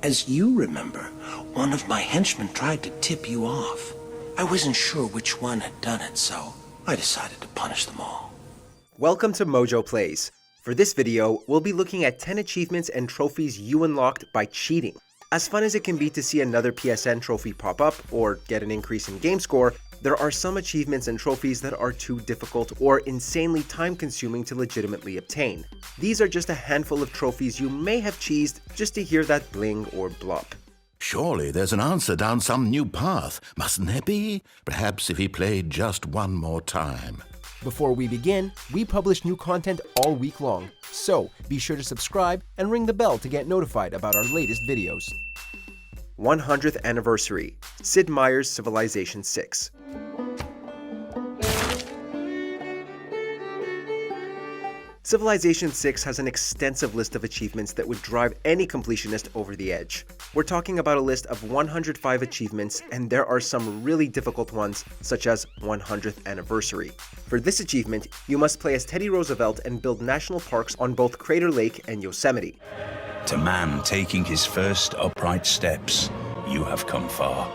As you remember, one of my henchmen tried to tip you off. I wasn't sure which one had done it, so I decided to punish them all. Welcome to MojoPlays. For this video, we'll be looking at 10 achievements and trophies you unlocked by cheating. As fun as it can be to see another PSN trophy pop up or get an increase in Gamescore, there are some achievements and trophies that are too difficult or insanely time-consuming to legitimately obtain. These are just a handful of trophies you may have cheesed just to hear that bling or blop. Surely there's an answer down some new path, mustn't there be? Perhaps if he played just one more time. Before we begin, we publish new content all week long, so be sure to subscribe and ring the bell to get notified about our latest videos. 100th Anniversary, Sid Meier's Civilization 6. Civilization 6 has an extensive list of achievements that would drive any completionist over the edge. We're talking about a list of 105 achievements, and there are some really difficult ones, such as 100th Anniversary. For this achievement, you must play as Teddy Roosevelt and build national parks on both Crater Lake and Yosemite. To man taking his first upright steps, you have come far.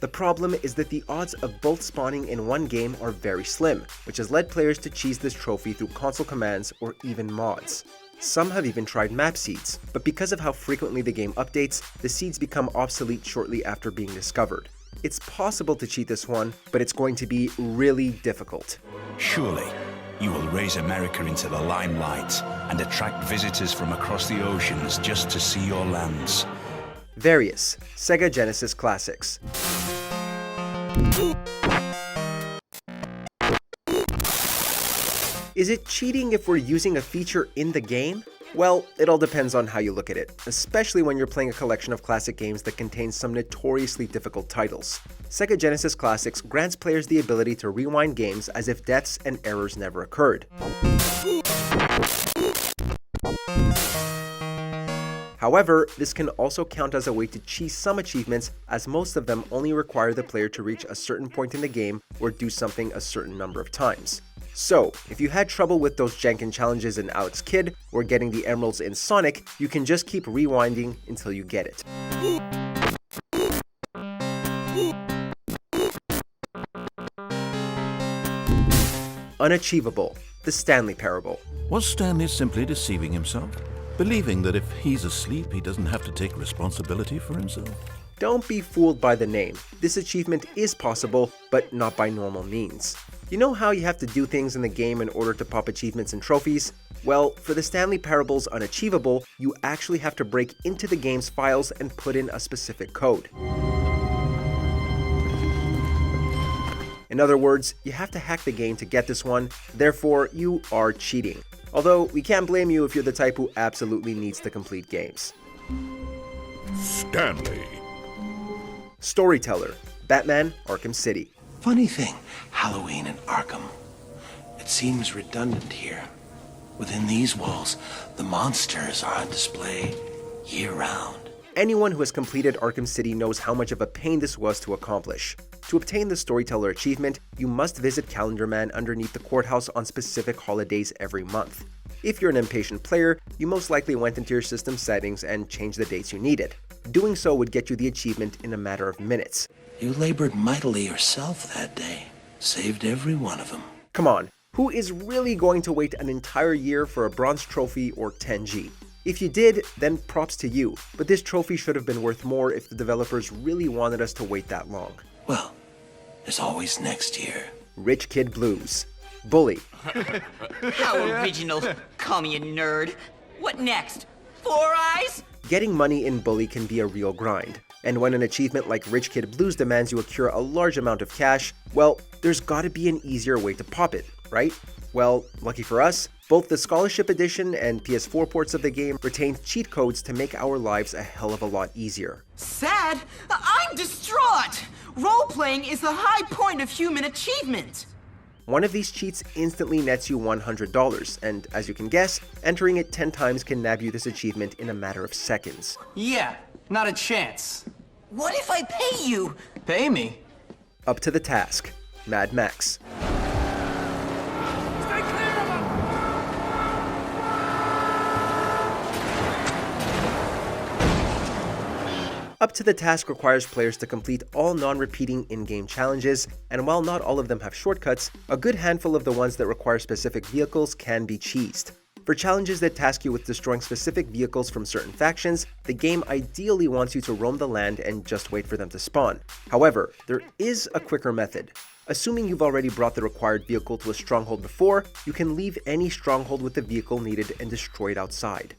The problem is that the odds of both spawning in one game are very slim, which has led players to cheese this trophy through console commands or even mods. Some have even tried map seeds, but because of how frequently the game updates, the seeds become obsolete shortly after being discovered. It's possible to cheat this one, but it's going to be really difficult. Surely, you will raise America into the limelight and attract visitors from across the oceans just to see your lands. Various Sega Genesis Classics. Is it cheating if we're using a feature in the game? Well, it all depends on how you look at it, especially when you're playing a collection of classic games that contains some notoriously difficult titles. Sega Genesis Classics grants players the ability to rewind games as if deaths and errors never occurred. However, this can also count as a way to cheese some achievements, as most of them only require the player to reach a certain point in the game or do something a certain number of times. So, if you had trouble with those Janken challenges in Alex Kidd or getting the emeralds in Sonic, you can just keep rewinding until you get it. Unachievable, the Stanley Parable. Was Stanley simply deceiving himself? Believing that if he's asleep, he doesn't have to take responsibility for himself? Don't be fooled by the name. This achievement is possible, but not by normal means. You know how you have to do things in the game in order to pop achievements and trophies? Well, for the Stanley Parable's Unachievable, you actually have to break into the game's files and put in a specific code. In other words, you have to hack the game to get this one, therefore you are cheating. Although, we can't blame you if you're the type who absolutely needs to complete games. Stanley. Storyteller, Batman, Arkham City. Funny thing, Halloween and Arkham. It seems redundant here. Within these walls, the monsters are on display year-round. Anyone who has completed Arkham City knows how much of a pain this was to accomplish. To obtain the Storyteller achievement, you must visit Calendar Man underneath the courthouse on specific holidays every month. If you're an impatient player, you most likely went into your system settings and changed the dates you needed. Doing so would get you the achievement in a matter of minutes. You labored mightily yourself that day. Saved every one of them. Come on, who is really going to wait an entire year for a bronze trophy or 10G? If you did, then props to you, but this trophy should have been worth more if the developers really wanted us to wait that long. Well, there's always next year. Rich Kid Blues. Bully. How original. Call me a nerd. What next? 4 Eyes? Getting money in Bully can be a real grind, and when an achievement like Rich Kid Blues demands you accrue a large amount of cash, well, there's gotta be an easier way to pop it, right? Well, lucky for us, both the Scholarship Edition and PS4 ports of the game retained cheat codes to make our lives a hell of a lot easier. Sad? I'm distraught! Role-playing is the high point of human achievement! One of these cheats instantly nets you $100, and as you can guess, entering it 10 times can nab you this achievement in a matter of seconds. Yeah, not a chance. What if I pay you? Pay me? Up to the task. Mad Max. Up to the Task requires players to complete all non-repeating in-game challenges, and while not all of them have shortcuts, a good handful of the ones that require specific vehicles can be cheesed. For challenges that task you with destroying specific vehicles from certain factions, the game ideally wants you to roam the land and just wait for them to spawn. However, there is a quicker method. Assuming you've already brought the required vehicle to a stronghold before, you can leave any stronghold with the vehicle needed and destroy it outside.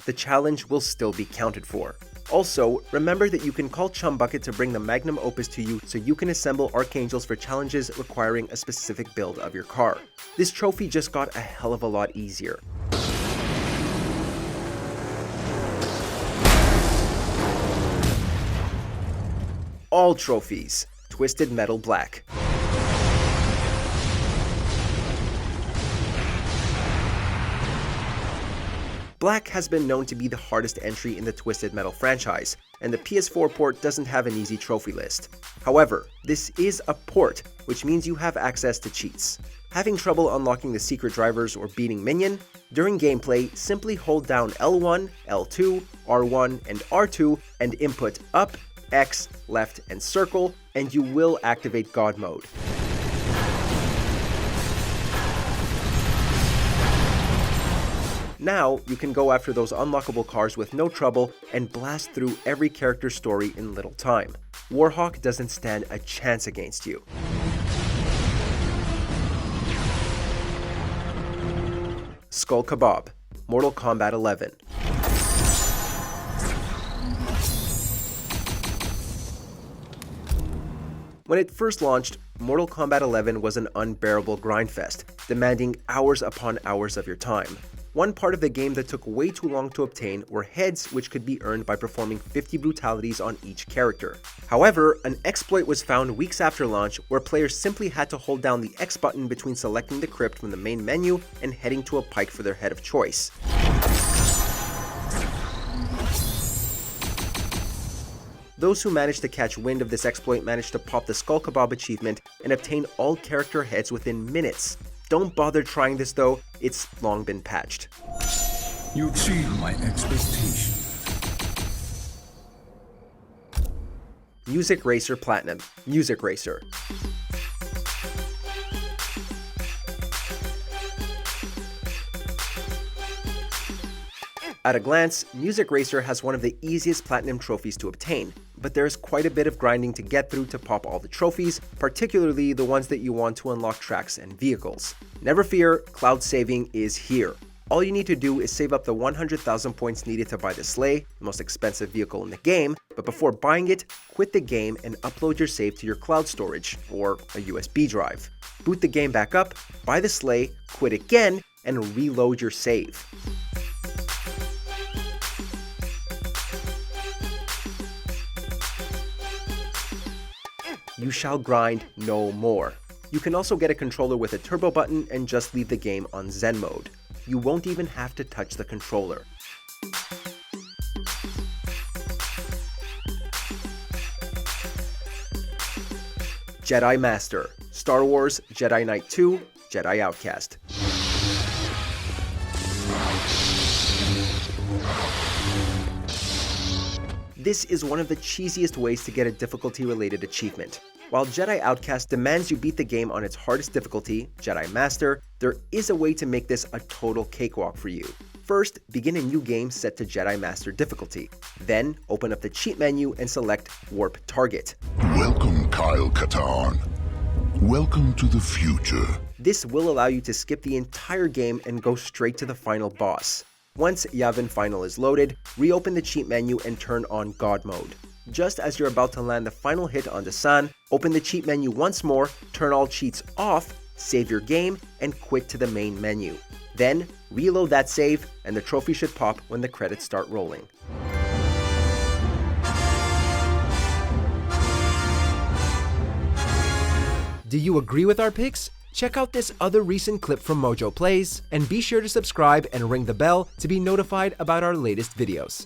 The challenge will still be counted for. Also, remember that you can call Chumbucket to bring the Magnum Opus to you so you can assemble Archangels for challenges requiring a specific build of your car. This trophy just got a hell of a lot easier. All trophies, Twisted Metal Black. Black has been known to be the hardest entry in the Twisted Metal franchise, and the PS4 port doesn't have an easy trophy list. However, this is a port, which means you have access to cheats. Having trouble unlocking the secret drivers or beating Minion? During gameplay, simply hold down L1, L2, R1, and R2 and input up, X, left, and circle, and you will activate God mode. Now, you can go after those unlockable cars with no trouble and blast through every character's story in little time. Warhawk doesn't stand a chance against you. Skull Kabob, Mortal Kombat 11. When it first launched, Mortal Kombat 11 was an unbearable grindfest, demanding hours upon hours of your time. One part of the game that took way too long to obtain were heads, which could be earned by performing 50 brutalities on each character. However, an exploit was found weeks after launch where players simply had to hold down the X button between selecting the crypt from the main menu and heading to a pike for their head of choice. Those who managed to catch wind of this exploit managed to pop the Skull Kabob achievement and obtain all character heads within minutes. Don't bother trying this though, it's long been patched. You exceed my expectations. Music Racer Platinum, Music Racer. At a glance, Music Racer has one of the easiest platinum trophies to obtain, but there's quite a bit of grinding to get through to pop all the trophies, particularly the ones that you want to unlock tracks and vehicles. Never fear, cloud saving is here. All you need to do is save up the 100,000 points needed to buy the sleigh, the most expensive vehicle in the game, but before buying it, quit the game and upload your save to your cloud storage, or a USB drive. Boot the game back up, buy the sleigh, quit again, and reload your save. You shall grind no more. You can also get a controller with a turbo button and just leave the game on Zen mode. You won't even have to touch the controller. Jedi Master, Star Wars Jedi Knight 2, Jedi Outcast. This is one of the cheesiest ways to get a difficulty-related achievement. While Jedi Outcast demands you beat the game on its hardest difficulty, Jedi Master, there is a way to make this a total cakewalk for you. First, begin a new game set to Jedi Master difficulty. Then, open up the cheat menu and select Warp Target. Welcome, Kyle Katarn. Welcome to the future. This will allow you to skip the entire game and go straight to the final boss. Once Yavin Final is loaded, reopen the cheat menu and turn on God mode. Just as you're about to land the final hit on Desan, open the cheat menu once more, turn all cheats off, save your game, and quit to the main menu. Then, reload that save, and the trophy should pop when the credits start rolling. Do you agree with our picks? Check out this other recent clip from MojoPlays, and be sure to subscribe and ring the bell to be notified about our latest videos.